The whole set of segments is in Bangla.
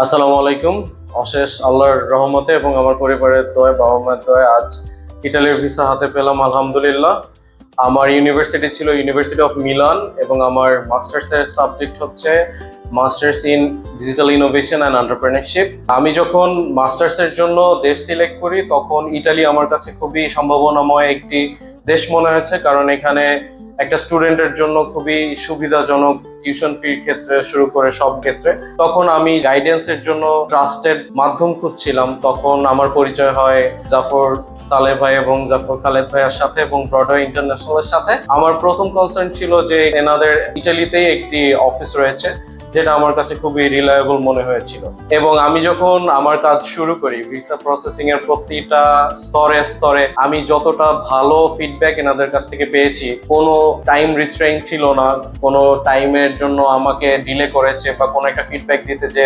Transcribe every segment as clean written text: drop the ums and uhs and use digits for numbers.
আসসালামু আলাইকুম। অশেষ আল্লাহর রহমতে এবং আমার পরিবারের দোয়ায়, বাবা মায়ের দোয়ায় আজ ইটালির ভিসা হাতে পেলাম আলহামদুলিল্লাহ। আমার ইউনিভার্সিটি ছিল ইউনিভার্সিটি অফ মিলান এবং আমার মাস্টার্সের সাবজেক্ট হচ্ছে masters in digital innovation and entrepreneurship. আমি যখন মাস্টার্সের জন্য দেশ সিলেক্ট করি তখন ইটালি আমার কাছে খুবই সম্ভাবনাময় একটি দেশ মনে হয়েছে, কারণ এখানে একটা স্টুডেন্টের জন্য খুবই সুবিধাজনক, টিউশন ফির ক্ষেত্রে শুরু করে সব ক্ষেত্রে। তখন আমি গাইডেন্সের জন্য ট্রাস্টেড মাধ্যম খুঁজছিলাম। তখন আমার পরিচয় হয় জাফর সালে ভাই এবং জাফর খালেদ ভাইয়ের সাথে এবং ব্রডওয়ে ইন্টারন্যাশনালের সাথে। আমার প্রথম কনসার্ন ছিল যে এনাদের ইটালিতেই একটি অফিস রয়েছে, যেটা আমার কাছে খুবই রিলায়েবল মনে হয়েছিল। এবং আমি যখন আমার কাজ শুরু করি ভিসা প্রসেসিং এর প্রতিটা স্তরে স্তরে আমি যতটা ভালো ফিডব্যাক এনাদের কাছ থেকে পেয়েছি, কোনো টাইম রিস্ট্রেইন ছিল না, কোনো টাইমের জন্য আমাকে ডিলে করেছে বা কোনো একটা ফিডব্যাক দিতে যে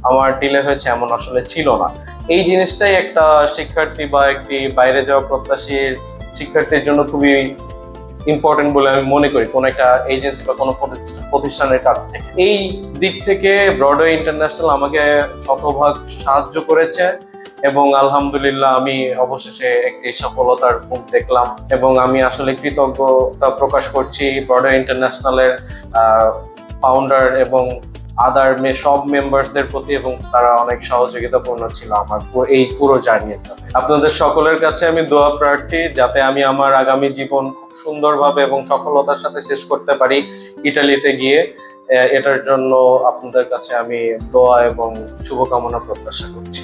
আমার ডিলে হয়েছে এমন আসলে ছিল না। এই জিনিসটাই একটা শিক্ষার্থী বা একটি বাইরে যাওয়া প্রত্যাশীর শিক্ষার্থীর জন্য খুবই ইম্পর্টেন্ট বলে আমি মনে করি কোনো একটা এজেন্সি বা কোনো প্রতিষ্ঠানের কাছ থেকে। এই দিক থেকে ব্রডওয়ে ইন্টারন্যাশনাল আমাকে শতভাগ সাহায্য করেছে এবং আলহামদুলিল্লাহ আমি অবশেষে একটি সফলতার মুখ দেখলাম এবং আমি আসলে কৃতজ্ঞতা প্রকাশ করছি ব্রডওয়ে ইন্টারন্যাশনালের ফাউন্ডার এবং সব মেম্বার্সদের প্রতি, এবং তারা অনেক সহযোগিতাপূর্ণ ছিল আমার এই পুরো জার্নিটা। আপনাদের সকলের কাছে আমি দোয়া প্রার্থী যাতে আমি আমার আগামী জীবন খুব সুন্দরভাবে এবং সফলতার সাথে শেষ করতে পারি ইটালিতে গিয়ে। এটার জন্য আপনাদের কাছে আমি দোয়া এবং শুভকামনা প্রত্যাশা করছি।